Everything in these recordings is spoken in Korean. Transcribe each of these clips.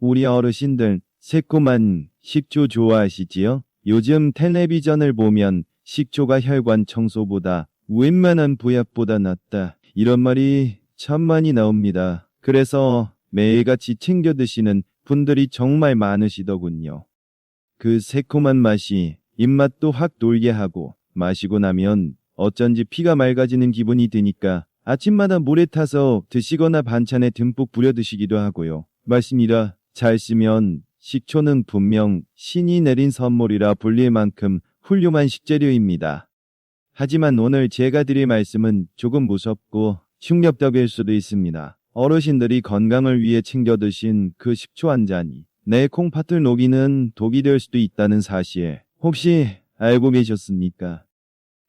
우리 어르신들 새콤한 식초 좋아하시지요? 요즘 텔레비전을 보면 식초가 혈관 청소보다 웬만한 보약보다 낫다, 이런 말이 참 많이 나옵니다. 그래서 매일같이 챙겨 드시는 분들이 정말 많으시더군요. 그 새콤한 맛이 입맛도 확 돌게 하고 마시고 나면 어쩐지 피가 맑아지는 기분이 드니까 아침마다 물에 타서 드시거나 반찬에 듬뿍 부려 드시기도 하고요. 맞습니다. 잘 쓰면 식초는 분명 신이 내린 선물이라 불릴 만큼 훌륭한 식재료입니다. 하지만 오늘 제가 드릴 말씀은 조금 무섭고 충격적일 수도 있습니다. 어르신들이 건강을 위해 챙겨 드신 그 식초 한 잔이 내 콩팥을 녹이는 독이 될 수도 있다는 사실, 혹시 알고 계셨습니까?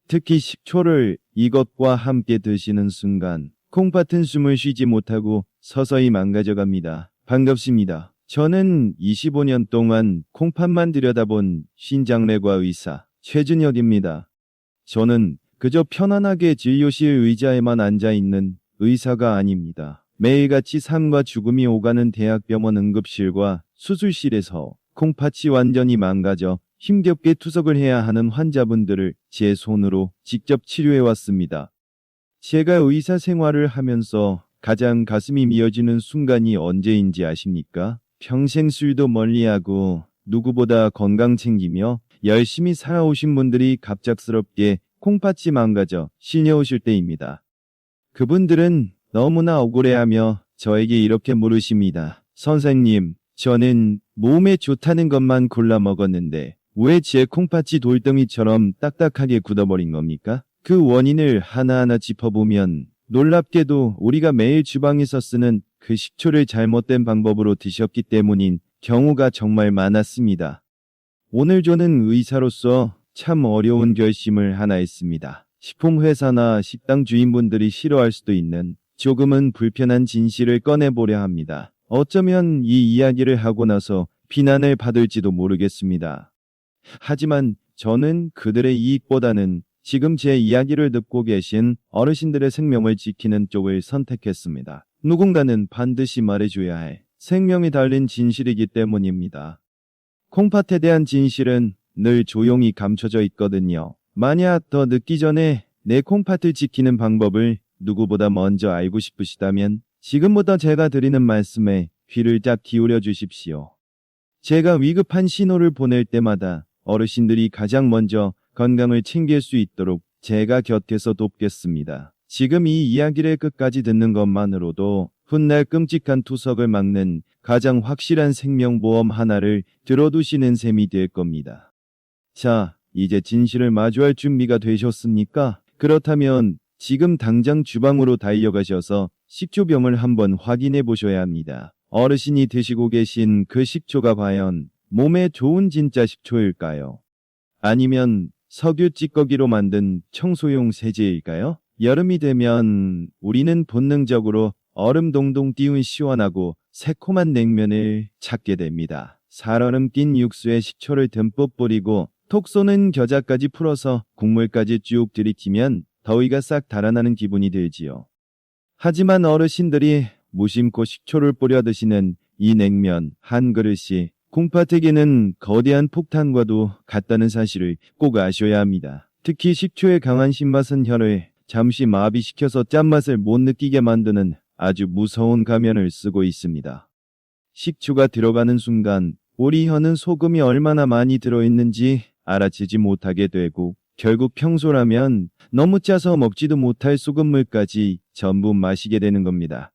특히 식초를 이것과 함께 드시는 순간 콩팥은 숨을 쉬지 못하고 서서히 망가져갑니다. 반갑습니다. 저는 25년 동안 콩팥만 들여다본 신장내과 의사 최준혁입니다. 저는 그저 편안하게 진료실 의자에만 앉아있는 의사가 아닙니다. 매일같이 삶과 죽음이 오가는 대학병원 응급실과 수술실에서 콩팥이 완전히 망가져 힘겹게 투석을 해야 하는 환자분들을 제 손으로 직접 치료해왔습니다. 제가 의사 생활을 하면서 가장 가슴이 미어지는 순간이 언제인지 아십니까? 평생 술도 멀리하고 누구보다 건강 챙기며 열심히 살아오신 분들이 갑작스럽게 콩팥이 망가져 실려오실 때입니다. 그분들은 너무나 억울해하며 저에게 이렇게 물으십니다. 선생님, 저는 몸에 좋다는 것만 골라 먹었는데 왜 제 콩팥이 돌덩이처럼 딱딱하게 굳어버린 겁니까? 그 원인을 하나하나 짚어보면 놀랍게도 우리가 매일 주방에서 쓰는 그 식초를 잘못된 방법으로 드셨기 때문인 경우가 정말 많았습니다. 오늘 저는 의사로서 참 어려운 결심을 하나 했습니다. 식품회사나 식당 주인분들이 싫어할 수도 있는 조금은 불편한 진실을 꺼내보려 합니다. 어쩌면 이 이야기를 하고 나서 비난을 받을지도 모르겠습니다. 하지만 저는 그들의 이익보다는 지금 제 이야기를 듣고 계신 어르신들의 생명을 지키는 쪽을 선택했습니다. 누군가는 반드시 말해줘야 할 생명이 달린 진실이기 때문입니다. 콩팥에 대한 진실은 늘 조용히 감춰져 있거든요. 만약 더 늦기 전에 내 콩팥을 지키는 방법을 누구보다 먼저 알고 싶으시다면 지금부터 제가 드리는 말씀에 귀를 딱 기울여 주십시오. 제가 위급한 신호를 보낼 때마다 어르신들이 가장 먼저 건강을 챙길 수 있도록 제가 곁에서 돕겠습니다. 지금 이 이야기를 끝까지 듣는 것만으로도 훗날 끔찍한 투석을 막는 가장 확실한 생명보험 하나를 들어두시는 셈이 될 겁니다. 자, 이제 진실을 마주할 준비가 되셨습니까? 그렇다면 지금 당장 주방으로 달려가셔서 식초병을 한번 확인해 보셔야 합니다. 어르신이 드시고 계신 그 식초가 과연 몸에 좋은 진짜 식초일까요? 아니면 석유 찌꺼기로 만든 청소용 세제일까요? 여름이 되면 우리는 본능적으로 얼음 동동 띄운 시원하고 새콤한 냉면을 찾게 됩니다. 살얼음 낀 육수에 식초를 듬뿍 뿌리고 톡 쏘는 겨자까지 풀어서 국물까지 쭉 들이키면 더위가 싹 달아나는 기분이 들지요. 하지만 어르신들이 무심코 식초를 뿌려 드시는 이 냉면 한 그릇이 콩팥에게는 거대한 폭탄과도 같다는 사실을 꼭 아셔야 합니다. 특히 식초의 강한 신맛은 혀를 잠시 마비시켜서 짠맛을 못 느끼게 만드는 아주 무서운 가면을 쓰고 있습니다. 식초가 들어가는 순간 우리 혀는 소금이 얼마나 많이 들어있는지 알아채지 못하게 되고 결국 평소라면 너무 짜서 먹지도 못할 소금물까지 전부 마시게 되는 겁니다.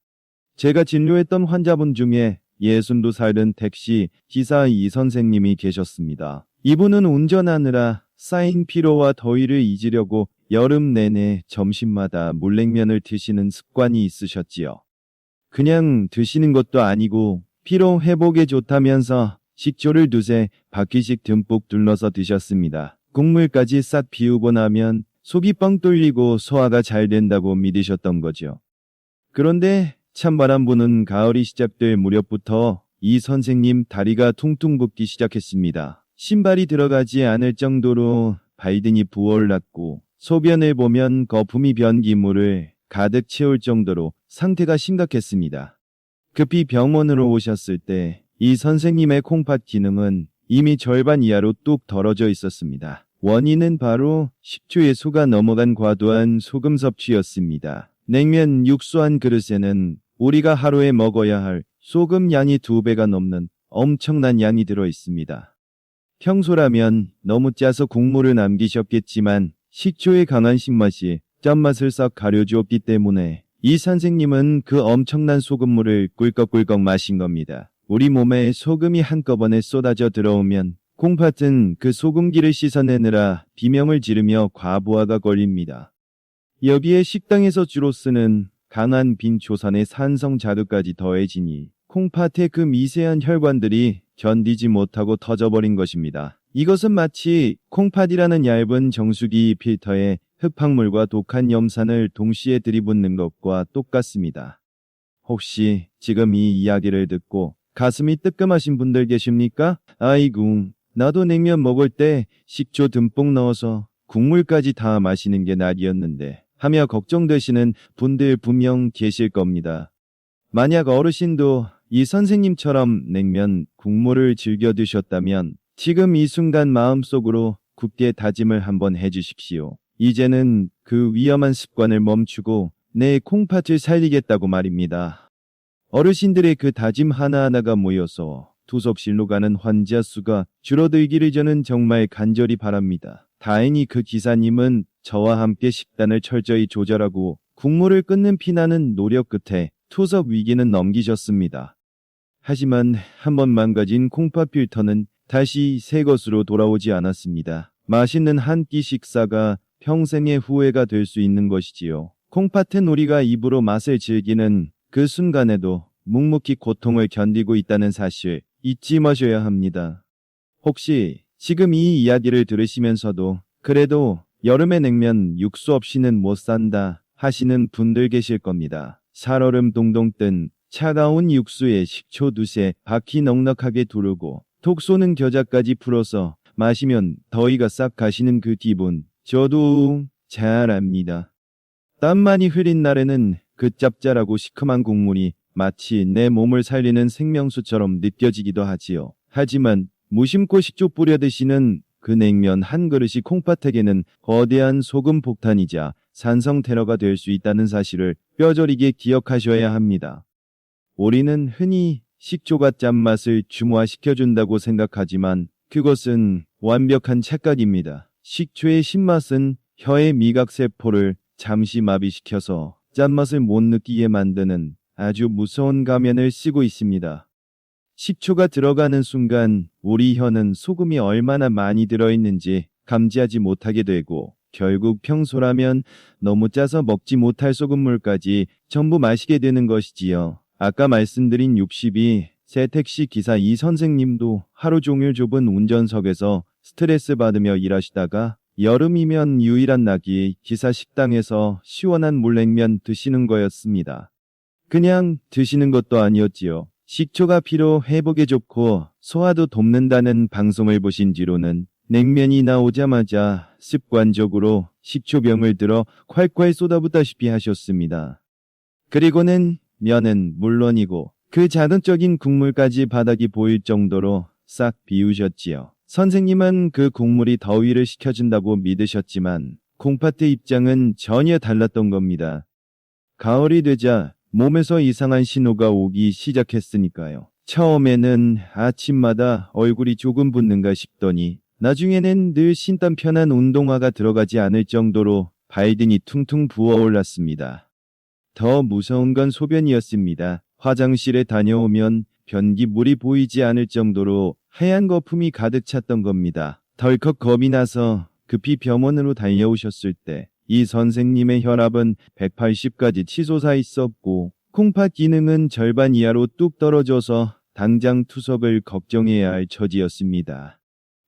제가 진료했던 환자분 중에 62살 된 택시 기사 이 선생님이 계셨습니다. 이분은 운전하느라 쌓인 피로와 더위를 잊으려고 여름 내내 점심마다 물냉면을 드시는 습관이 있으셨지요. 그냥 드시는 것도 아니고 피로 회복에 좋다면서 식초를 두세 바퀴씩 듬뿍 둘러서 드셨습니다. 국물까지 싹 비우고 나면 속이 뻥 뚫리고 소화가 잘 된다고 믿으셨던 거죠. 그런데 찬바람 부는 가을이 시작될 무렵부터 이 선생님 다리가 퉁퉁 붓기 시작했습니다. 신발이 들어가지 않을 정도로 발등이 부어올랐고 소변을 보면 거품이 변기물을 가득 채울 정도로 상태가 심각했습니다. 급히 병원으로 오셨을 때 이 선생님의 콩팥 기능은 이미 절반 이하로 뚝 떨어져 있었습니다. 원인은 바로 식초에 속아 넘어간 과도한 소금 섭취였습니다. 냉면 육수 한 그릇에는 우리가 하루에 먹어야 할 소금 양이 2배가 넘는 엄청난 양이 들어 있습니다. 평소라면 너무 짜서 국물을 남기셨겠지만 식초의 강한 신맛이 짠맛을 싹 가려주었기 때문에 이 선생님은 그 엄청난 소금물을 꿀꺽꿀꺽 마신 겁니다. 우리 몸에 소금이 한꺼번에 쏟아져 들어오면 콩팥은 그 소금기를 씻어내느라 비명을 지르며 과부하가 걸립니다. 여기에 식당에서 주로 쓰는 강한 빈초산의 산성 자두까지 더해지니 콩팥의 그 미세한 혈관들이 견디지 못하고 터져버린 것입니다. 이것은 마치 콩팥이라는 얇은 정수기 필터에 흡학물과 독한 염산을 동시에 들이붓는 것과 똑같습니다. 혹시 지금 이 이야기를 듣고 가슴이 뜨끔하신 분들 계십니까? 아이고, 나도 냉면 먹을 때 식초 듬뿍 넣어서 국물까지 다 마시는 게 낙이었는데 하며 걱정되시는 분들 분명 계실 겁니다. 만약 어르신도 이 선생님처럼 냉면 국물을 즐겨 드셨다면 지금 이 순간 마음속으로 굳게 다짐을 한번 해주십시오. 이제는 그 위험한 습관을 멈추고 내 콩팥을 살리겠다고 말입니다. 어르신들의 그 다짐 하나하나가 모여서 투석실로 가는 환자 수가 줄어들기를 저는 정말 간절히 바랍니다. 다행히 그 기사님은 저와 함께 식단을 철저히 조절하고 국물을 끊는 피나는 노력 끝에 투석 위기는 넘기셨습니다. 하지만 한번 망가진 콩팥 필터는 다시 새 것으로 돌아오지 않았습니다. 맛있는 한 끼 식사가 평생의 후회가 될 수 있는 것이지요. 콩팥은 우리가 입으로 맛을 즐기는 그 순간에도 묵묵히 고통을 견디고 있다는 사실 잊지 마셔야 합니다. 혹시 지금 이 이야기를 들으시면서도 그래도 여름에 냉면 육수 없이는 못 산다 하시는 분들 계실 겁니다. 살얼음 동동 뜬 차가운 육수에 식초 두세 바퀴 넉넉하게 두르고 톡 쏘는 겨자까지 풀어서 마시면 더위가 싹 가시는 그 기분 저도 잘 압니다. 땀 많이 흘린 날에는 그 짭짤하고 시큼한 국물이 마치 내 몸을 살리는 생명수처럼 느껴지기도 하지요. 하지만 무심코 식초 뿌려 드시는 그 냉면 한 그릇이 콩팥에게는 거대한 소금 폭탄이자 산성 테러가 될 수 있다는 사실을 뼈저리게 기억하셔야 합니다. 우리는 흔히 식초가 짠맛을 중화시켜준다고 생각하지만 그것은 완벽한 착각입니다. 식초의 신맛은 혀의 미각세포를 잠시 마비시켜서 짠맛을 못 느끼게 만드는 아주 무서운 가면을 쓰고 있습니다. 식초가 들어가는 순간 우리 혀는 소금이 얼마나 많이 들어있는지 감지하지 못하게 되고 결국 평소라면 너무 짜서 먹지 못할 소금물까지 전부 마시게 되는 것이지요. 아까 말씀드린 62세 택시 기사 이 선생님도 하루 종일 좁은 운전석에서 스트레스 받으며 일하시다가 여름이면 유일한 낙이 기사 식당에서 시원한 물냉면 드시는 거였습니다. 그냥 드시는 것도 아니었지요. 식초가 피로 회복에 좋고 소화도 돕는다는 방송을 보신 뒤로는 냉면이 나오자마자 습관적으로 식초병을 들어 콸콸 쏟아붓다시피 하셨습니다. 그리고는 면은 물론이고 그 자극적인 국물까지 바닥이 보일 정도로 싹 비우셨지요. 선생님은 그 국물이 더위를 식혀준다고 믿으셨지만 콩팥의 입장은 전혀 달랐던 겁니다. 가을이 되자 몸에서 이상한 신호가 오기 시작했으니까요. 처음에는 아침마다 얼굴이 조금 붓는가 싶더니 나중에는 늘 신던 편한 운동화가 들어가지 않을 정도로 발등이 퉁퉁 부어올랐습니다. 더 무서운 건 소변이었습니다. 화장실에 다녀오면 변기물이 보이지 않을 정도로 하얀 거품이 가득 찼던 겁니다. 덜컥 겁이 나서 급히 병원으로 달려오셨을 때 이 선생님의 혈압은 180까지 치솟아 있었고 콩팥 기능은 절반 이하로 뚝 떨어져서 당장 투석을 걱정해야 할 처지였습니다.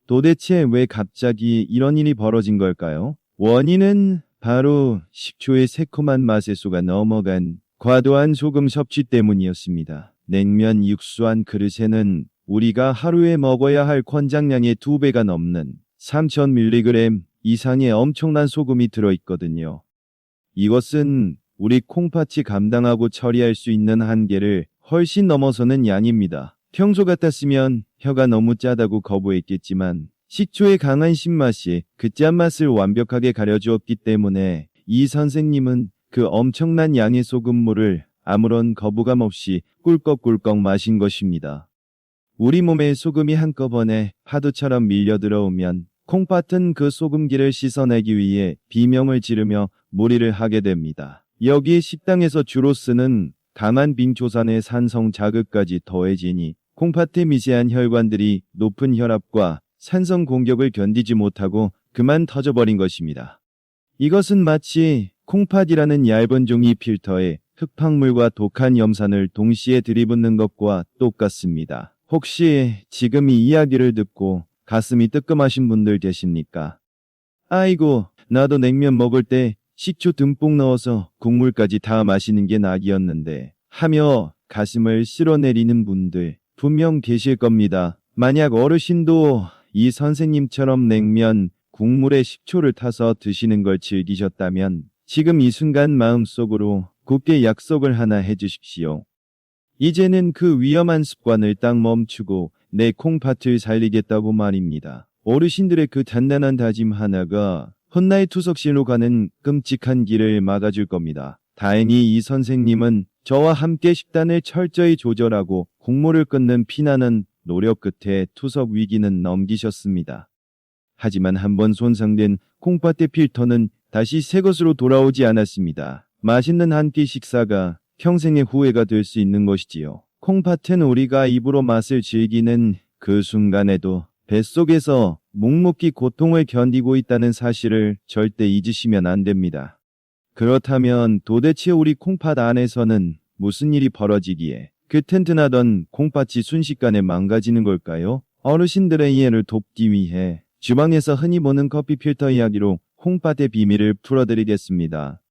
도대체 왜 갑자기 이런 일이 벌어진 걸까요? 원인은 바로 식초의 새콤한 맛에 속아 넘어간 과도한 소금 섭취 때문이었습니다. 냉면 육수 한 그릇에는 우리가 하루에 먹어야 할 권장량의 2배가 넘는 3000mg 이상의 엄청난 소금이 들어있거든요. 이것은 우리 콩팥이 감당하고 처리할 수 있는 한계를 훨씬 넘어서는 양입니다. 평소 같았으면 혀가 너무 짜다고 거부했겠지만 식초의 강한 신맛이 그 짠맛을 완벽하게 가려주었기 때문에 이 선생님은 그 엄청난 양의 소금물을 아무런 거부감 없이 꿀꺽꿀꺽 마신 것입니다. 우리 몸에 소금이 한꺼번에 파도처럼 밀려 들어오면 콩팥은 그 소금기를 씻어내기 위해 비명을 지르며 무리를 하게 됩니다. 여기에 식당에서 주로 쓰는 강한 빙초산의 산성 자극까지 더해지니 콩팥의 미세한 혈관들이 높은 혈압과 산성 공격을 견디지 못하고 그만 터져버린 것입니다. 이것은 마치 콩팥이라는 얇은 종이 필터에 흙탕물과 독한 염산을 동시에 들이붓는 것과 똑같습니다. 혹시 지금 이 이야기를 듣고 가슴이 뜨끔하신 분들 계십니까? 아이고, 나도 냉면 먹을 때 식초 듬뿍 넣어서 국물까지 다 마시는 게 낙이었는데 하며 가슴을 쓸어내리는 분들 분명 계실 겁니다. 만약 어르신도 이 선생님처럼 냉면, 국물에 식초를 타서 드시는 걸 즐기셨다면 지금 이 순간 마음속으로 굳게 약속을 하나 해주십시오. 이제는 그 위험한 습관을 딱 멈추고 내 콩팥을 살리겠다고 말입니다. 어르신들의 그 단단한 다짐 하나가 훗날 투석실로 가는 끔찍한 길을 막아줄 겁니다. 다행히 이 선생님은 저와 함께 식단을 철저히 조절하고 국물을 끊는 피나는 노력 끝에 투석 위기는 넘기셨습니다. 하지만 한번 손상된 콩팥의 필터는 다시 새 것으로 돌아오지 않았습니다. 맛있는 한 끼 식사가 평생의 후회가 될 수 있는 것이지요. 콩팥은 우리가 입으로 맛을 즐기는 그 순간에도 뱃속에서 묵묵히 고통을 견디고 있다는 사실을 절대 잊으시면 안 됩니다. 그렇다면 도대체 우리 콩팥 안에서는 무슨 일이 벌어지기에 그 튼튼하던 콩팥이 순식간에 망가지는 걸까요? 어르신들의 이해를 돕기 위해 주방에서 흔히 보는 커피 필터 이야기로 콩팥의 비밀을 풀어드리겠습니다.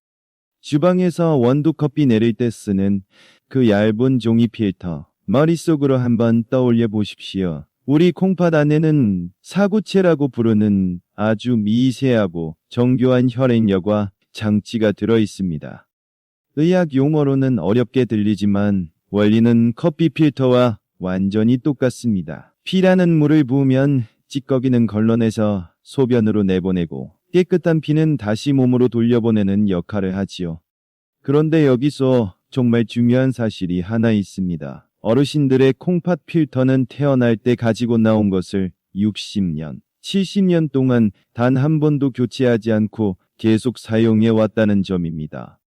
주방에서 원두 커피 내릴 때 쓰는 그 얇은 종이 필터, 머릿속으로 한번 떠올려 보십시오. 우리 콩팥 안에는 사구체라고 부르는 아주 미세하고 정교한 혈액력과 장치가 들어 있습니다. 의학 용어로는 어렵게 들리지만 원리는 커피 필터와 완전히 똑같습니다. 피라는 물을 부으면 찌꺼기는 걸러내서 소변으로 내보내고 깨끗한 피는 다시 몸으로 돌려보내는 역할을 하지요. 그런데 여기서 정말 중요한 사실이 하나 있습니다. 어르신들의 콩팥 필터는 태어날 때 가지고 나온 것을 60년, 70년 동안 단 한 번도 교체하지 않고 계속 사용해 왔다는 점입니다.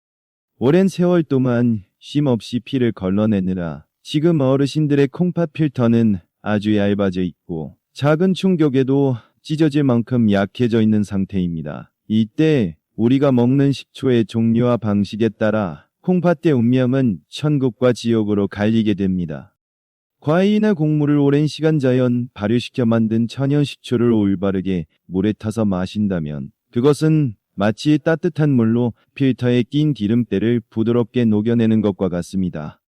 오랜 세월 동안 쉼 없이 피를 걸러내느라 지금 어르신들의 콩팥 필터는 아주 얇아져 있고 작은 충격에도 찢어질 만큼 약해져 있는 상태입니다. 이때 우리가 먹는 식초의 종류와 방식에 따라 콩팥의 운명은 천국과 지옥으로 갈리게 됩니다. 과일이나 곡물을 오랜 시간 자연 발효시켜 만든 천연 식초를 올바르게 물에 타서 마신다면 그것은 마치 따뜻한 물로 필터에 낀 기름때를 부드럽게 녹여내는 것과 같습니다.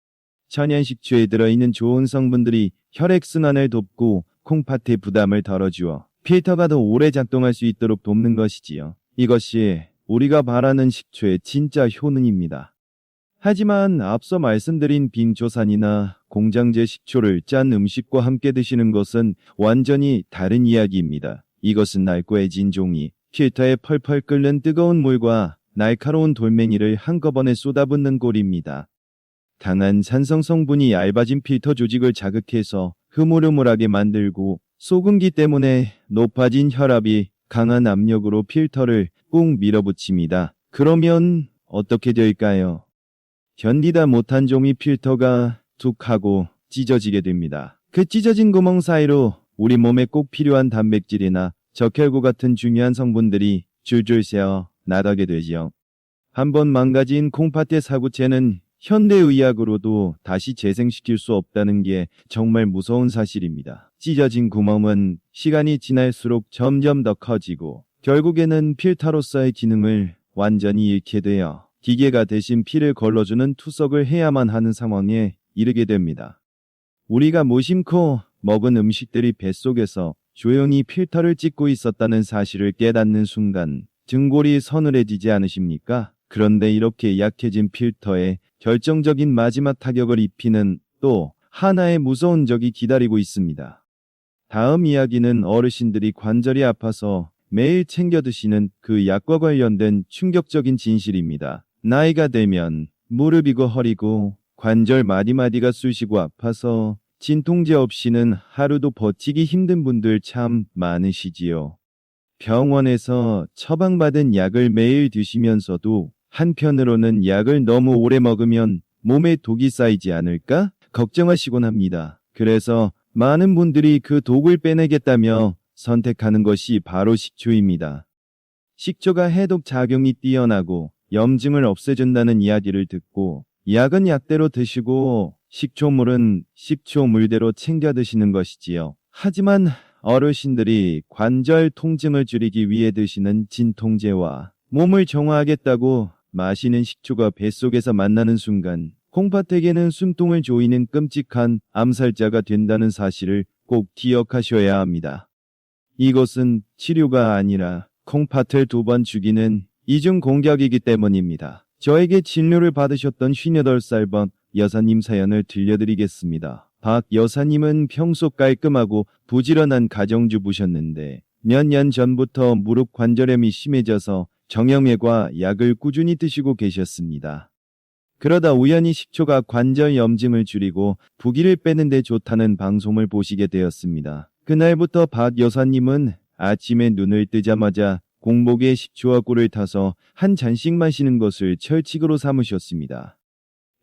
천연 식초에 들어있는 좋은 성분들이 혈액순환을 돕고 콩팥의 부담을 덜어주어 필터가 더 오래 작동할 수 있도록 돕는 것이지요. 이것이 우리가 바라는 식초의 진짜 효능입니다. 하지만 앞서 말씀드린 빙초산이나 공장제 식초를 짠 음식과 함께 드시는 것은 완전히 다른 이야기입니다. 이것은 낡고해진 종이 필터에 펄펄 끓는 뜨거운 물과 날카로운 돌멩이를 한꺼번에 쏟아붓는 꼴입니다. 강한 산성 성분이 얇아진 필터 조직을 자극해서 흐물흐물하게 만들고 소금기 때문에 높아진 혈압이 강한 압력으로 필터를 꾹 밀어붙입니다. 그러면 어떻게 될까요? 견디다 못한 종이 필터가 툭 하고 찢어지게 됩니다. 그 찢어진 구멍 사이로 우리 몸에 꼭 필요한 단백질이나 적혈구 같은 중요한 성분들이 줄줄 새어 나가게 되지요. 한번 망가진 콩팥의 사구체는 현대의학으로도 다시 재생시킬 수 없다는 게 정말 무서운 사실입니다. 찢어진 구멍은 시간이 지날수록 점점 더 커지고 결국에는 필터로서의 기능을 완전히 잃게 되어 기계가 대신 피를 걸러주는 투석을 해야만 하는 상황에 이르게 됩니다. 우리가 무심코 먹은 음식들이 뱃속에서 조용히 필터를 찢고 있었다는 사실을 깨닫는 순간 등골이 서늘해지지 않으십니까? 그런데 이렇게 약해진 필터에 결정적인 마지막 타격을 입히는 또 하나의 무서운 적이 기다리고 있습니다. 다음 이야기는 어르신들이 관절이 아파서 매일 챙겨 드시는 그 약과 관련된 충격적인 진실입니다. 나이가 되면 무릎이고 허리고 관절 마디마디가 쑤시고 아파서 진통제 없이는 하루도 버티기 힘든 분들 참 많으시지요. 병원에서 처방받은 약을 매일 드시면서도 한편으로는 약을 너무 오래 먹으면 몸에 독이 쌓이지 않을까 걱정하시곤 합니다. 그래서 많은 분들이 그 독을 빼내겠다며 선택하는 것이 바로 식초입니다. 식초가 해독 작용이 뛰어나고 염증을 없애준다는 이야기를 듣고 약은 약대로 드시고 식초물은 식초물대로 챙겨 드시는 것이지요. 하지만 어르신들이 관절 통증을 줄이기 위해 드시는 진통제와 몸을 정화하겠다고 마시는 식초가 뱃속에서 만나는 순간 콩팥에게는 숨통을 조이는 끔찍한 암살자가 된다는 사실을 꼭 기억하셔야 합니다. 이것은 치료가 아니라 콩팥을 2번 죽이는 이중 공격이기 때문입니다. 저에게 진료를 받으셨던 58살 박 여사님 사연을 들려드리겠습니다. 박 여사님은 평소 깔끔하고 부지런한 가정주부셨는데 몇 년 전부터 무릎 관절염이 심해져서 정형외과 약을 꾸준히 드시고 계셨습니다. 그러다 우연히 식초가 관절 염증을 줄이고 부기를 빼는 데 좋다는 방송을 보시게 되었습니다. 그날부터 박 여사님은 아침에 눈을 뜨자마자 공복에 식초와 꿀을 타서 한 잔씩 마시는 것을 철칙으로 삼으셨습니다.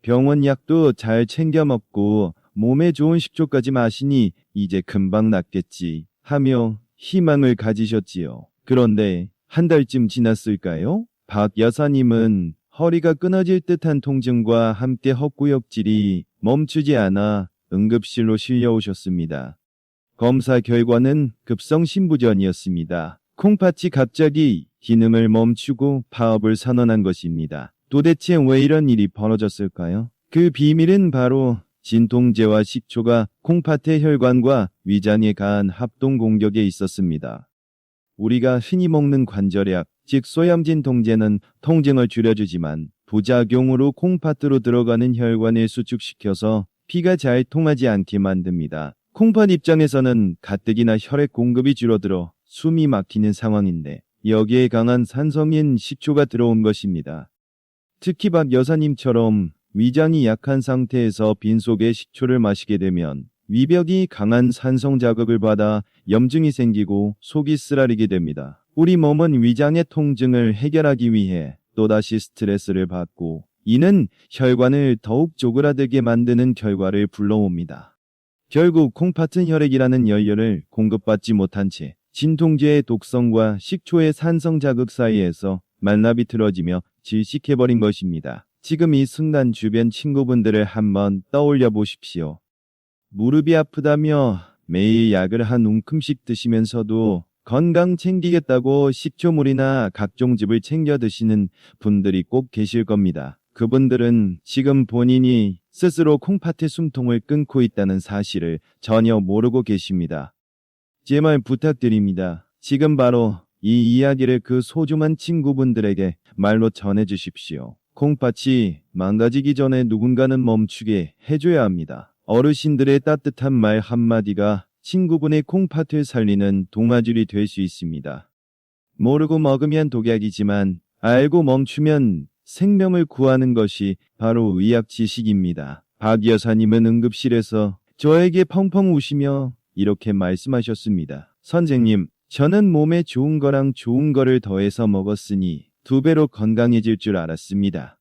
병원 약도 잘 챙겨 먹고 몸에 좋은 식초까지 마시니 이제 금방 낫겠지 하며 희망을 가지셨지요. 그런데 한 달쯤 지났을까요? 박 여사님은 허리가 끊어질 듯한 통증과 함께 헛구역질이 멈추지 않아 응급실로 실려오셨습니다. 검사 결과는 급성심부전이었습니다. 콩팥이 갑자기 기능을 멈추고 파업을 선언한 것입니다. 도대체 왜 이런 일이 벌어졌을까요? 그 비밀은 바로 진통제와 식초가 콩팥의 혈관과 위장에 가한 합동 공격에 있었습니다. 우리가 흔히 먹는 관절약, 즉 소염진통제는 통증을 줄여주지만 부작용으로 콩팥으로 들어가는 혈관을 수축시켜서 피가 잘 통하지 않게 만듭니다. 콩팥 입장에서는 가뜩이나 혈액 공급이 줄어들어 숨이 막히는 상황인데 여기에 강한 산성인 식초가 들어온 것입니다. 특히 박 여사님처럼 위장이 약한 상태에서 빈속에 식초를 마시게 되면 위벽이 강한 산성 자극을 받아 염증이 생기고 속이 쓰라리게 됩니다. 우리 몸은 위장의 통증을 해결하기 위해 또다시 스트레스를 받고 이는 혈관을 더욱 쪼그라들게 만드는 결과를 불러옵니다. 결국 콩팥은 혈액이라는 연료를 공급받지 못한 채 진통제의 독성과 식초의 산성 자극 사이에서 만납이 틀어지며 질식해버린 것입니다. 지금 이 순간 주변 친구분들을 한번 떠올려 보십시오. 무릎이 아프다며 매일 약을 한 움큼씩 드시면서도 건강 챙기겠다고 식초물이나 각종즙을 챙겨 드시는 분들이 꼭 계실 겁니다. 그분들은 지금 본인이 스스로 콩팥의 숨통을 끊고 있다는 사실을 전혀 모르고 계십니다. 제 말 부탁드립니다. 지금 바로 이 이야기를 그 소중한 친구분들에게 말로 전해 주십시오. 콩팥이 망가지기 전에 누군가는 멈추게 해줘야 합니다. 어르신들의 따뜻한 말 한마디가 친구분의 콩팥을 살리는 동아줄이 될 수 있습니다. 모르고 먹으면 독약이지만 알고 멈추면 생명을 구하는 것이 바로 의학 지식입니다. 박 여사님은 응급실에서 저에게 펑펑 우시며 이렇게 말씀하셨습니다. 선생님, 저는 몸에 좋은 거랑 좋은 거를 더해서 먹었으니 2배로 건강해질 줄 알았습니다.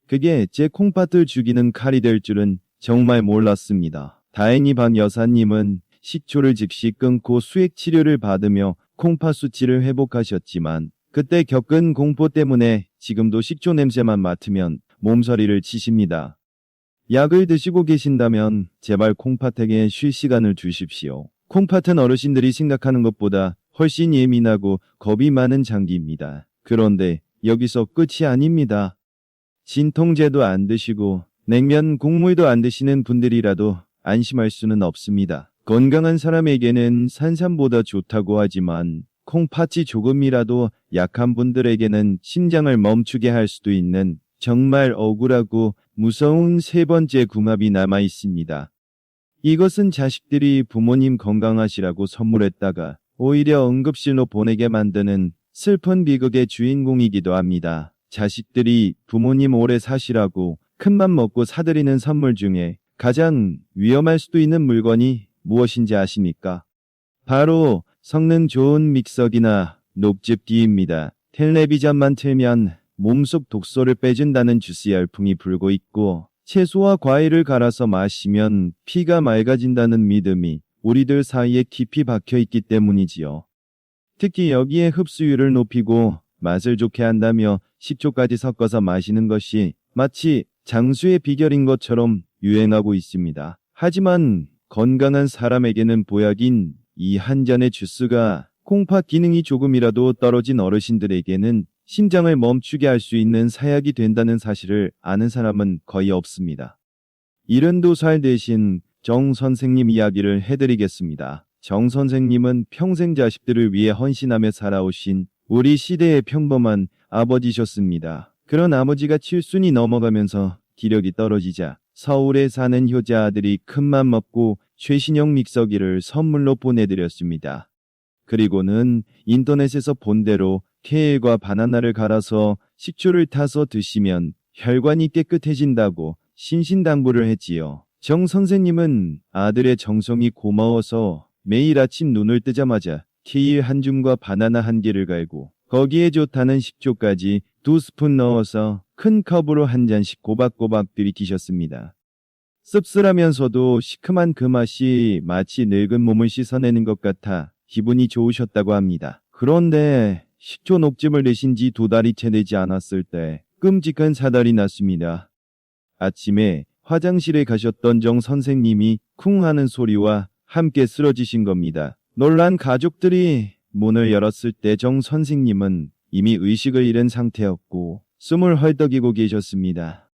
그게 제 콩팥을 죽이는 칼이 될 줄은 정말 몰랐습니다. 다행히 박 여사님은 식초를 즉시 끊고 수액 치료를 받으며 콩팥 수치를 회복하셨지만 그때 겪은 공포 때문에 지금도 식초 냄새만 맡으면 몸서리를 치십니다. 약을 드시고 계신다면 제발 콩팥에게 쉴 시간을 주십시오. 콩팥은 어르신들이 생각하는 것보다 훨씬 예민하고 겁이 많은 장기입니다. 그런데 여기서 끝이 아닙니다. 진통제도 안 드시고 냉면 국물도 안 드시는 분들이라도 안심할 수는 없습니다. 건강한 사람에게는 산삼보다 좋다고 하지만 콩팥이 조금이라도 약한 분들에게는 심장을 멈추게 할 수도 있는 정말 억울하고 무서운 3번째 궁합이 남아 있습니다. 이것은 자식들이 부모님 건강하시라고 선물했다가 오히려 응급실로 보내게 만드는 슬픈 비극의 주인공이기도 합니다. 자식들이 부모님 오래 사시라고 큰맘 먹고 사드리는 선물 중에 가장 위험할 수도 있는 물건이 무엇인지 아십니까? 바로 성능 좋은 믹서기나 녹즙기입니다. 텔레비전만 틀면 몸속 독소를 빼준다는 주스 열풍이 불고 있고 채소와 과일을 갈아서 마시면 피가 맑아진다는 믿음이 우리들 사이에 깊이 박혀 있기 때문이지요. 특히 여기에 흡수율을 높이고 맛을 좋게 한다며 식초까지 섞어서 마시는 것이 마치 장수의 비결인 것처럼 유행하고 있습니다. 하지만 건강한 사람에게는 보약인 이 한 잔의 주스가 콩팥 기능이 조금이라도 떨어진 어르신들에게는 심장을 멈추게 할 수 있는 사약이 된다는 사실을 아는 사람은 거의 없습니다. 72살 되신 정 선생님 이야기를 해드리겠습니다. 정 선생님은 평생 자식들을 위해 헌신하며 살아오신 우리 시대의 평범한 아버지셨습니다. 그런 아버지가 칠순이 넘어가면서 기력이 떨어지자 서울에 사는 효자 아들이 큰맘 먹고 최신형 믹서기를 선물로 보내드렸습니다. 그리고는 인터넷에서 본 대로 케일과 바나나를 갈아서 식초를 타서 드시면 혈관이 깨끗해진다고 신신당부를 했지요. 정 선생님은 아들의 정성이 고마워서 매일 아침 눈을 뜨자마자 케일 한 줌과 바나나 한 개를 갈고 거기에 좋다는 식초까지 2스푼 넣어서 큰 컵으로 한 잔씩 꼬박꼬박 들이키셨습니다. 씁쓸하면서도 시큼한 그 맛이 마치 늙은 몸을 씻어내는 것 같아 기분이 좋으셨다고 합니다. 그런데 식초 녹즙을 내신 지 2달이 채 되지 않았을 때 끔찍한 사달이 났습니다. 아침에 화장실에 가셨던 정 선생님이 쿵 하는 소리와 함께 쓰러지신 겁니다. 놀란 가족들이 문을 열었을 때 정 선생님은 이미 의식을 잃은 상태였고 숨을 헐떡이고 계셨습니다.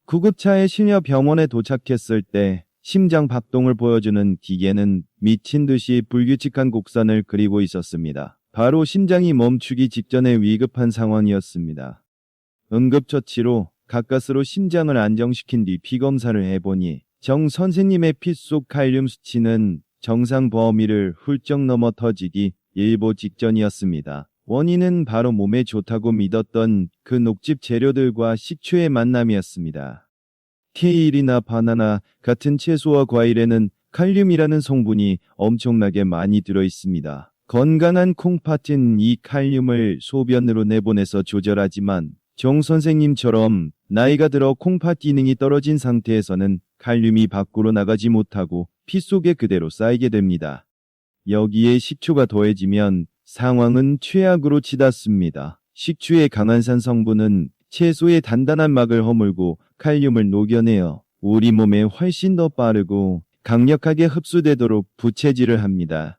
구급차에 실려 병원에 도착했을 때 심장 박동을 보여주는 기계는 미친 듯이 불규칙한 곡선을 그리고 있었습니다. 바로 심장이 멈추기 직전의 위급한 상황이었습니다. 응급처치로 가까스로 심장을 안정시킨 뒤 피검사를 해보니 정 선생님의 피 속 칼륨 수치는 정상 범위를 훌쩍 넘어 터지기 일보 직전이었습니다. 원인은 바로 몸에 좋다고 믿었던 그 녹즙 재료들과 식초의 만남이었습니다. 케일이나 바나나 같은 채소와 과일에는 칼륨이라는 성분이 엄청나게 많이 들어있습니다. 건강한 콩팥은 이 칼륨을 소변으로 내보내서 조절하지만 정 선생님처럼 나이가 들어 콩팥 기능이 떨어진 상태에서는 칼륨이 밖으로 나가지 못하고 피 속에 그대로 쌓이게 됩니다. 여기에 식초가 더해지면 상황은 최악으로 치닫습니다. 식초의 강한 산 성분은 채소의 단단한 막을 허물고 칼륨을 녹여내어 우리 몸에 훨씬 더 빠르고 강력하게 흡수되도록 부채질을 합니다.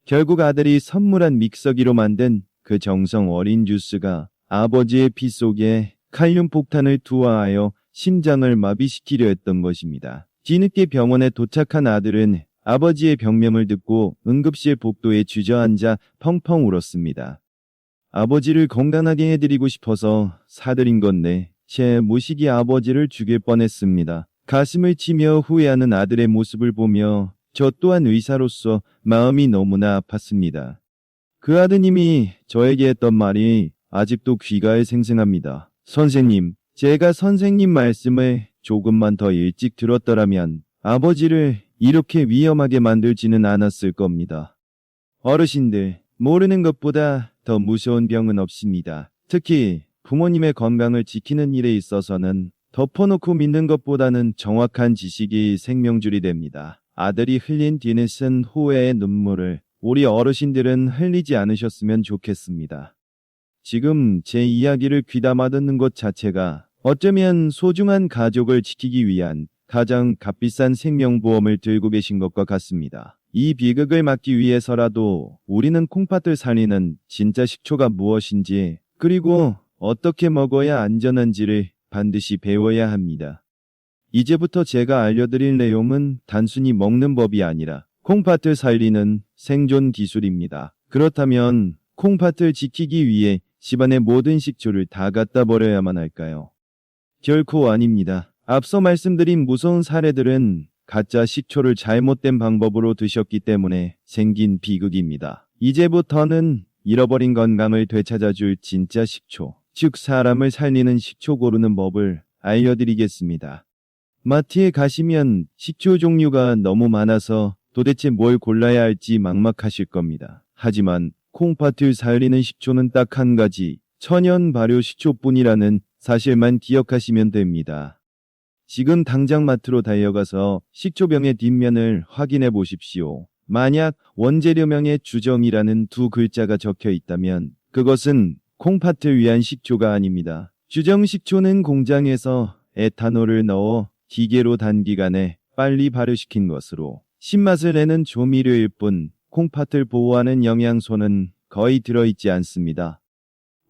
결국 아들이 선물한 믹서기로 만든 그 정성 어린 주스가 아버지의 피 속에 칼륨 폭탄을 투하하여 심장을 마비시키려 했던 것입니다. 뒤늦게 병원에 도착한 아들은 아버지의 병명을 듣고 응급실 복도에 주저앉아 펑펑 울었습니다. 아버지를 건강하게 해드리고 싶어서 사드린 건데 제 모시기 아버지를 죽일 뻔했습니다. 가슴을 치며 후회하는 아들의 모습을 보며 저 또한 의사로서 마음이 너무나 아팠습니다. 그 아드님이 저에게 했던 말이 아직도 귀가에 생생합니다. 선생님, 제가 선생님 말씀을 조금만 더 일찍 들었더라면 아버지를 이렇게 위험하게 만들지는 않았을 겁니다. 어르신들, 모르는 것보다 더 무서운 병은 없습니다. 특히 부모님의 건강을 지키는 일에 있어서는 덮어놓고 믿는 것보다는 정확한 지식이 생명줄이 됩니다. 아들이 흘린 뒤는 쓴 후회의 눈물을 우리 어르신들은 흘리지 않으셨으면 좋겠습니다. 지금 제 이야기를 귀담아 듣는 것 자체가 어쩌면 소중한 가족을 지키기 위한 가장 값비싼 생명보험을 들고 계신 것과 같습니다. 이 비극을 막기 위해서라도 우리는 콩팥을 살리는 진짜 식초가 무엇인지 그리고 어떻게 먹어야 안전한지를 반드시 배워야 합니다. 이제부터 제가 알려드릴 내용은 단순히 먹는 법이 아니라 콩팥을 살리는 생존 기술입니다. 그렇다면 콩팥을 지키기 위해 집안의 모든 식초를 다 갖다 버려야만 할까요? 결코 아닙니다. 앞서 말씀드린 무서운 사례들은 가짜 식초를 잘못된 방법으로 드셨기 때문에 생긴 비극입니다. 이제부터는 잃어버린 건강을 되찾아줄 진짜 식초, 즉 사람을 살리는 식초 고르는 법을 알려드리겠습니다. 마트에 가시면 식초 종류가 너무 많아서 도대체 뭘 골라야 할지 막막하실 겁니다. 하지만 콩팥을 살리는 식초는 딱 한 가지, 천연 발효 식초뿐이라는 사실만 기억하시면 됩니다. 지금 당장 마트로 달려가서 식초병의 뒷면을 확인해 보십시오. 만약 원재료명에 주정이라는 두 글자가 적혀 있다면 그것은 콩팥을 위한 식초가 아닙니다. 주정 식초는 공장에서 에탄올을 넣어 기계로 단기간에 빨리 발효시킨 것으로 신맛을 내는 조미료일 뿐 콩팥을 보호하는 영양소는 거의 들어있지 않습니다.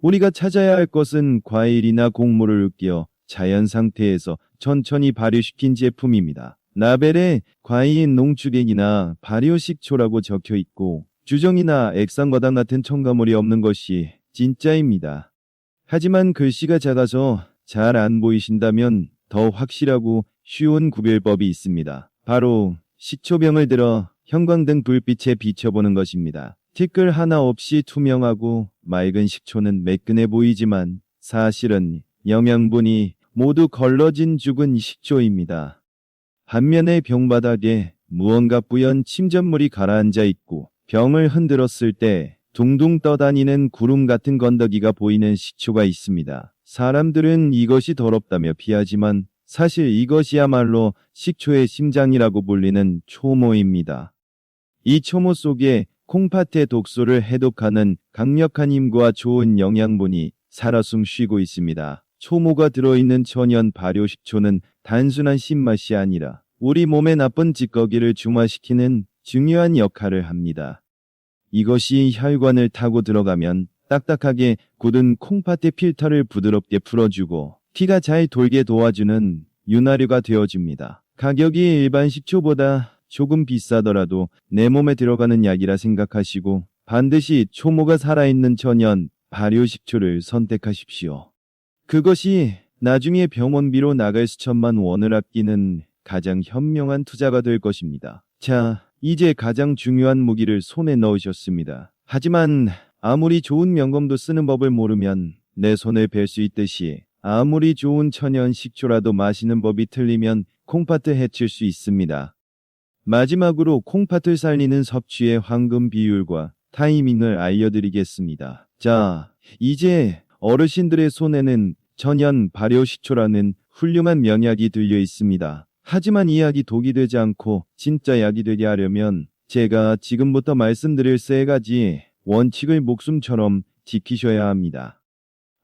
우리가 찾아야 할 것은 과일이나 곡물을 으깨어 자연 상태에서 천천히 발효시킨 제품입니다. 라벨에 과일 농축액이나 발효식초라고 적혀 있고 주정이나 액상과당 같은 첨가물이 없는 것이 진짜입니다. 하지만 글씨가 작아서 잘 안 보이신다면 더 확실하고 쉬운 구별법이 있습니다. 바로 식초병을 들어 형광등 불빛에 비춰보는 것입니다. 티끌 하나 없이 투명하고 맑은 식초는 매끈해 보이지만 사실은 영양분이 모두 걸러진 죽은 식초입니다. 반면에 병바닥에 무언가 뿌연 침전물이 가라앉아 있고 병을 흔들었을 때 둥둥 떠다니는 구름 같은 건더기가 보이는 식초가 있습니다. 사람들은 이것이 더럽다며 피하지만 사실 이것이야말로 식초의 심장이라고 불리는 초모입니다. 이 초모 속에 콩팥의 독소를 해독하는 강력한 힘과 좋은 영양분이 살아 숨쉬고 있습니다. 초모가 들어있는 천연 발효 식초는 단순한 신맛이 아니라 우리 몸의 나쁜 찌꺼기를 중화시키는 중요한 역할을 합니다. 이것이 혈관을 타고 들어가면 딱딱하게 굳은 콩팥의 필터를 부드럽게 풀어주고 피가 잘 돌게 도와주는 윤활유가 되어줍니다. 가격이 일반 식초보다 조금 비싸더라도 내 몸에 들어가는 약이라 생각하시고 반드시 초모가 살아있는 천연 발효 식초를 선택하십시오. 그것이 나중에 병원비로 나갈 수천만 원을 아끼는 가장 현명한 투자가 될 것입니다. 자, 이제 가장 중요한 무기를 손에 넣으셨습니다. 하지만 아무리 좋은 명검도 쓰는 법을 모르면 내 손을 벨 수 있듯이 아무리 좋은 천연 식초라도 마시는 법이 틀리면 콩팥을 해칠 수 있습니다. 마지막으로 콩팥을 살리는 섭취의 황금 비율과 타이밍을 알려드리겠습니다. 자, 이제 어르신들의 손에는 천연 발효 식초라는 훌륭한 명약이 들려 있습니다. 하지만 이 약이 독이 되지 않고 진짜 약이 되게 하려면 제가 지금부터 말씀드릴 3가지 원칙을 목숨처럼 지키셔야 합니다.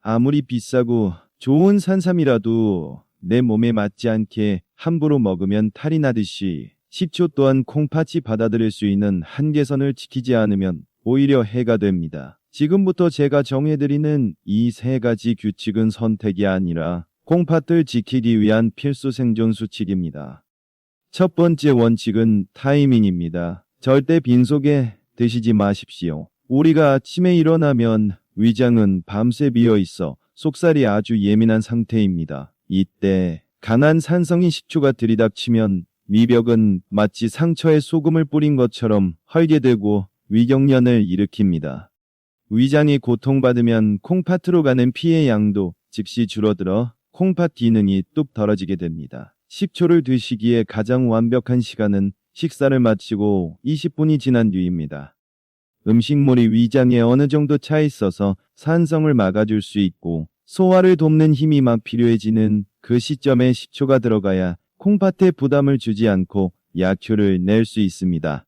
아무리 비싸고 좋은 산삼이라도 내 몸에 맞지 않게 함부로 먹으면 탈이 나듯이 식초 또한 콩팥이 받아들일 수 있는 한계선을 지키지 않으면 오히려 해가 됩니다. 지금부터 제가 정해드리는 이 3가지 규칙은 선택이 아니라 콩팥을 지키기 위한 필수 생존 수칙입니다. 첫 번째 원칙은 타이밍입니다. 절대 빈속에 드시지 마십시오. 우리가 아침에 일어나면 위장은 밤새 비어 있어 속살이 아주 예민한 상태입니다. 이때 강한 산성인 식초가 들이닥치면 미벽은 마치 상처에 소금을 뿌린 것처럼 헐게 되고 위경련을 일으킵니다. 위장이 고통받으면 콩팥으로 가는 피의 양도 즉시 줄어들어 콩팥 기능이 뚝 떨어지게 됩니다. 식초를 드시기에 가장 완벽한 시간은 식사를 마치고 20분이 지난 뒤입니다. 음식물이 위장에 어느 정도 차 있어서 산성을 막아줄 수 있고 소화를 돕는 힘이 막 필요해지는 그 시점에 식초가 들어가야 콩팥에 부담을 주지 않고 약효를 낼 수 있습니다.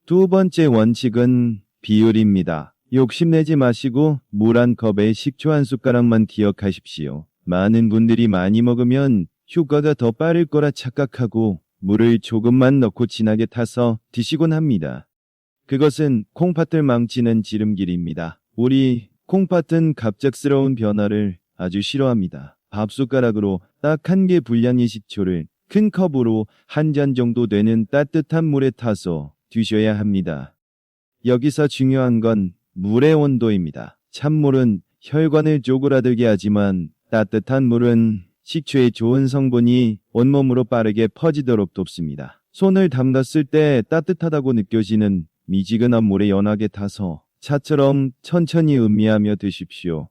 두 번째 원칙은 비율입니다. 욕심내지 마시고 물 한 컵에 식초 한 숟가락만 기억하십시오. 많은 분들이 많이 먹으면 효과가 더 빠를 거라 착각하고 물을 조금만 넣고 진하게 타서 드시곤 합니다. 그것은 콩팥을 망치는 지름길입니다. 우리 콩팥은 갑작스러운 변화를 아주 싫어합니다. 밥숟가락으로 딱 1개 분량의 식초를 큰 컵으로 1잔 정도 되는 따뜻한 물에 타서 드셔야 합니다. 여기서 중요한 건 물의 온도입니다. 찬물은 혈관을 쪼그라들게 하지만 따뜻한 물은 식초의 좋은 성분이 온몸으로 빠르게 퍼지도록 돕습니다. 손을 담갔을 때 따뜻하다고 느껴지는 미지근한 물에 연하게 타서 차처럼 천천히 음미하며 드십시오.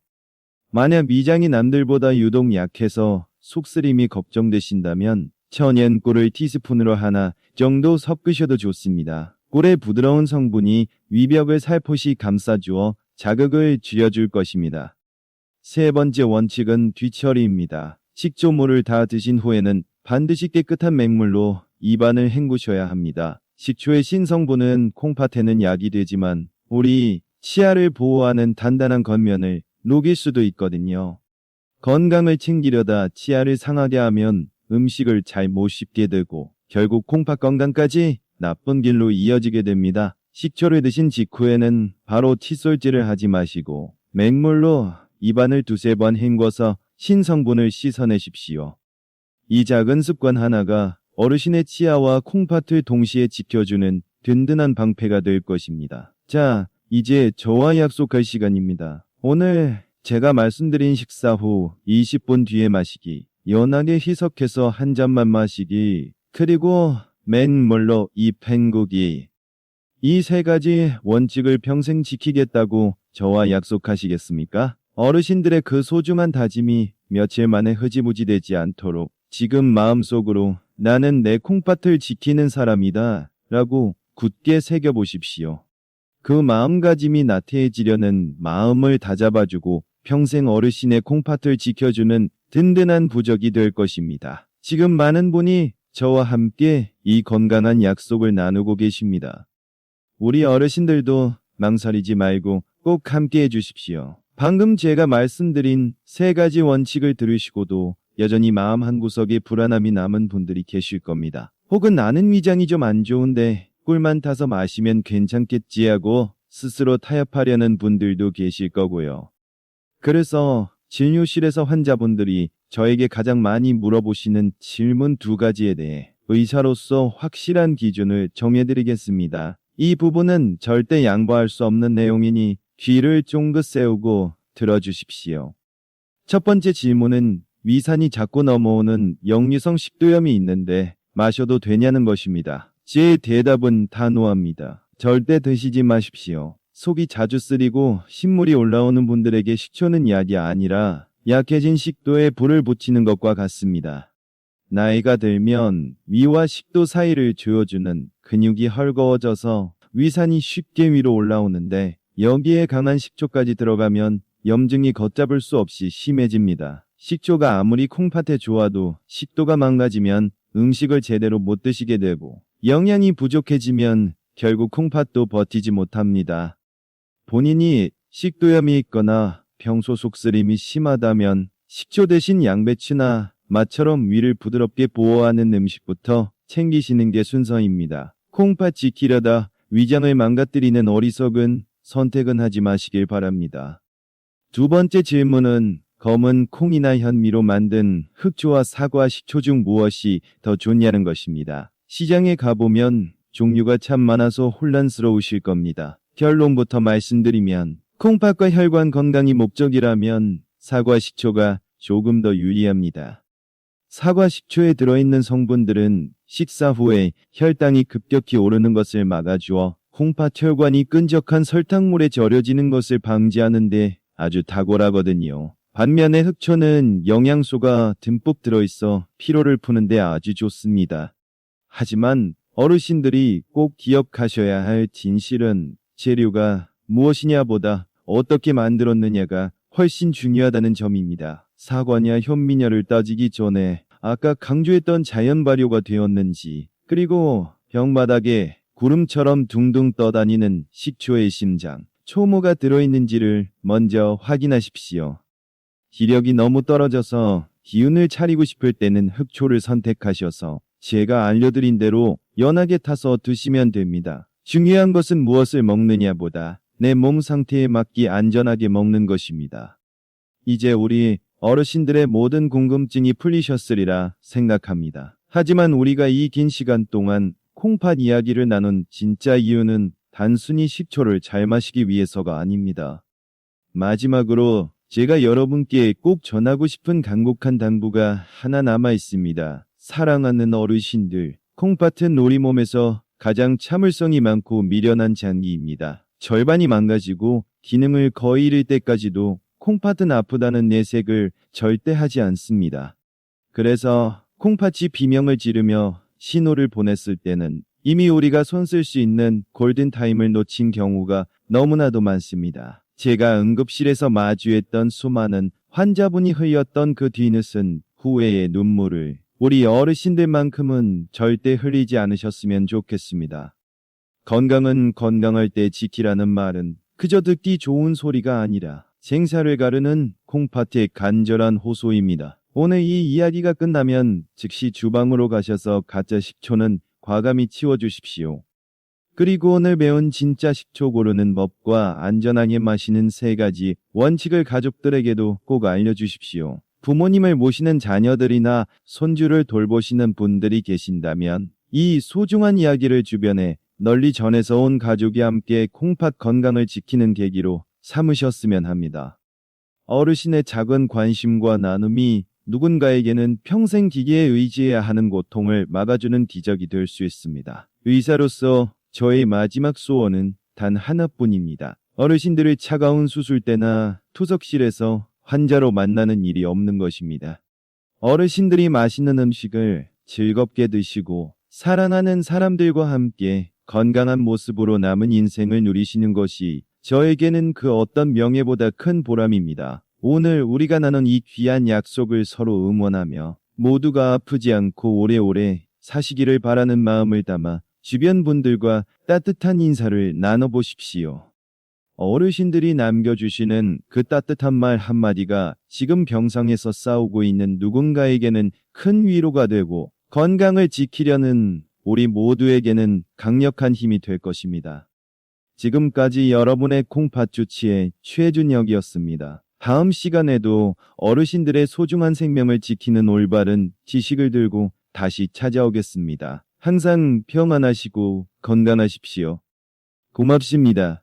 만약 위장이 남들보다 유독 약해서 속쓰림이 걱정되신다면 천연꿀을 티스푼으로 하나 정도 섞으셔도 좋습니다. 꿀의 부드러운 성분이 위벽을 살포시 감싸주어 자극을 줄여줄 것입니다. 세 번째 원칙은 뒤처리입니다. 식초물을 다 드신 후에는 반드시 깨끗한 맹물로 입안을 헹구셔야 합니다. 식초의 신성분은 콩팥에는 약이 되지만 우리 치아를 보호하는 단단한 겉면을 녹일 수도 있거든요. 건강을 챙기려다 치아를 상하게 하면 음식을 잘 못 씹게 되고 결국 콩팥 건강까지 나쁜 길로 이어지게 됩니다. 식초를 드신 직후에는 바로 칫솔질을 하지 마시고 맹물로 입안을 두세 번 헹궈서 신성분을 씻어내십시오. 이 작은 습관 하나가 어르신의 치아와 콩팥을 동시에 지켜주는 든든한 방패가 될 것입니다. 자, 이제 저와 약속할 시간입니다. 오늘 제가 말씀드린 식사 후 20분 뒤에 마시기, 연하게 희석해서 한 잔만 마시기, 그리고 맨물로 입 헹구기. 이 세 가지 원칙을 평생 지키겠다고 저와 약속하시겠습니까? 어르신들의 그 소중한 다짐이 며칠 만에 흐지부지 되지 않도록 지금 마음속으로 나는 내 콩팥을 지키는 사람이다 라고 굳게 새겨보십시오. 그 마음가짐이 나태해지려는 마음을 다잡아주고 평생 어르신의 콩팥을 지켜주는 든든한 부적이 될 것입니다. 지금 많은 분이 저와 함께 이 건강한 약속을 나누고 계십니다. 우리 어르신들도 망설이지 말고 꼭 함께 해주십시오. 방금 제가 말씀드린 세 가지 원칙을 들으시고도 여전히 마음 한구석에 불안함이 남은 분들이 계실 겁니다. 혹은 나는 위장이 좀 안 좋은데 꿀만 타서 마시면 괜찮겠지 하고 스스로 타협하려는 분들도 계실 거고요. 그래서 진료실에서 환자분들이 저에게 가장 많이 물어보시는 질문 두 가지에 대해 의사로서 확실한 기준을 정해드리겠습니다. 이 부분은 절대 양보할 수 없는 내용이니 귀를 쫑긋 세우고 들어주십시오. 첫 번째 질문은 위산이 자꾸 넘어오는 역류성 식도염이 있는데 마셔도 되냐는 것입니다. 제 대답은 단호합니다. 절대 드시지 마십시오. 속이 자주 쓰리고 신물이 올라오는 분들에게 식초는 약이 아니라 약해진 식도에 불을 붙이는 것과 같습니다. 나이가 들면 위와 식도 사이를 조여주는 근육이 헐거워져서 위산이 쉽게 위로 올라오는데 여기에 강한 식초까지 들어가면 염증이 걷잡을 수 없이 심해집니다. 식초가 아무리 콩팥에 좋아도 식도가 망가지면 음식을 제대로 못 드시게 되고 영양이 부족해지면 결국 콩팥도 버티지 못합니다. 본인이 식도염이 있거나 평소 속쓰림이 심하다면 식초 대신 양배추나 맛처럼 위를 부드럽게 보호하는 음식부터 챙기시는 게 순서입니다. 콩팥 지키려다 위장을 망가뜨리는 어리석은 선택은 하지 마시길 바랍니다. 두 번째 질문은 검은 콩이나 현미로 만든 흑초와 사과, 식초 중 무엇이 더 좋냐는 것입니다. 시장에 가보면 종류가 참 많아서 혼란스러우실 겁니다. 결론부터 말씀드리면 콩팥과 혈관 건강이 목적이라면 사과, 식초가 조금 더 유리합니다. 사과, 식초에 들어있는 성분들은 식사 후에 혈당이 급격히 오르는 것을 막아주어 콩팥 혈관이 끈적한 설탕물에 절여지는 것을 방지하는 데 아주 탁월하거든요. 반면에 흑초는 영양소가 듬뿍 들어있어 피로를 푸는 데 아주 좋습니다. 하지만 어르신들이 꼭 기억하셔야 할 진실은 재료가 무엇이냐보다 어떻게 만들었느냐가 훨씬 중요하다는 점입니다. 사과냐 현미냐를 따지기 전에 아까 강조했던 자연 발효가 되었는지, 그리고 병바닥에 구름처럼 둥둥 떠다니는 식초의 심장, 초모가 들어있는지를 먼저 확인하십시오. 기력이 너무 떨어져서 기운을 차리고 싶을 때는 흑초를 선택하셔서 제가 알려드린 대로 연하게 타서 드시면 됩니다. 중요한 것은 무엇을 먹느냐보다 내 몸 상태에 맞게 안전하게 먹는 것입니다. 이제 우리 어르신들의 모든 궁금증이 풀리셨으리라 생각합니다. 하지만 우리가 이 긴 시간 동안 콩팥 이야기를 나눈 진짜 이유는 단순히 식초를 잘 마시기 위해서가 아닙니다. 마지막으로 제가 여러분께 꼭 전하고 싶은 간곡한 당부가 하나 남아 있습니다. 사랑하는 어르신들, 콩팥은 우리 몸에서 가장 참을성이 많고 미련한 장기입니다. 절반이 망가지고 기능을 거의 잃을 때까지도 콩팥은 아프다는 내색을 절대 하지 않습니다. 그래서 콩팥이 비명을 지르며 신호를 보냈을 때는 이미 우리가 손쓸 수 있는 골든타임을 놓친 경우가 너무나도 많습니다. 제가 응급실에서 마주했던 수많은 환자분이 흘렸던 그 뒤늦은 후회의 눈물을 우리 어르신들만큼은 절대 흘리지 않으셨으면 좋겠습니다. 건강은 건강할 때 지키라는 말은 그저 듣기 좋은 소리가 아니라 생사를 가르는 콩팥의 간절한 호소입니다. 오늘 이 이야기가 끝나면 즉시 주방으로 가셔서 가짜 식초는 과감히 치워주십시오. 그리고 오늘 배운 진짜 식초 고르는 법과 안전하게 마시는 3가지 원칙을 가족들에게도 꼭 알려주십시오. 부모님을 모시는 자녀들이나 손주를 돌보시는 분들이 계신다면 이 소중한 이야기를 주변에 널리 전해서 온 가족이 함께 콩팥 건강을 지키는 계기로 삼으셨으면 합니다. 어르신의 작은 관심과 나눔이 누군가에게는 평생 기계에 의지해야 하는 고통을 막아주는 기적이 될 수 있습니다. 의사로서 저의 마지막 소원은 단 하나뿐입니다. 어르신들을 차가운 수술대나 투석실에서 환자로 만나는 일이 없는 것입니다. 어르신들이 맛있는 음식을 즐겁게 드시고 사랑하는 사람들과 함께 건강한 모습으로 남은 인생을 누리시는 것이 저에게는 그 어떤 명예보다 큰 보람입니다. 오늘 우리가 나눈 이 귀한 약속을 서로 응원하며 모두가 아프지 않고 오래오래 사시기를 바라는 마음을 담아 주변 분들과 따뜻한 인사를 나눠보십시오. 어르신들이 남겨주시는 그 따뜻한 말 한마디가 지금 병상에서 싸우고 있는 누군가에게는 큰 위로가 되고 건강을 지키려는 우리 모두에게는 강력한 힘이 될 것입니다. 지금까지 여러분의 콩팥 주치의 최준혁이었습니다. 다음 시간에도 어르신들의 소중한 생명을 지키는 올바른 지식을 들고 다시 찾아오겠습니다. 항상 평안하시고 건강하십시오. 고맙습니다.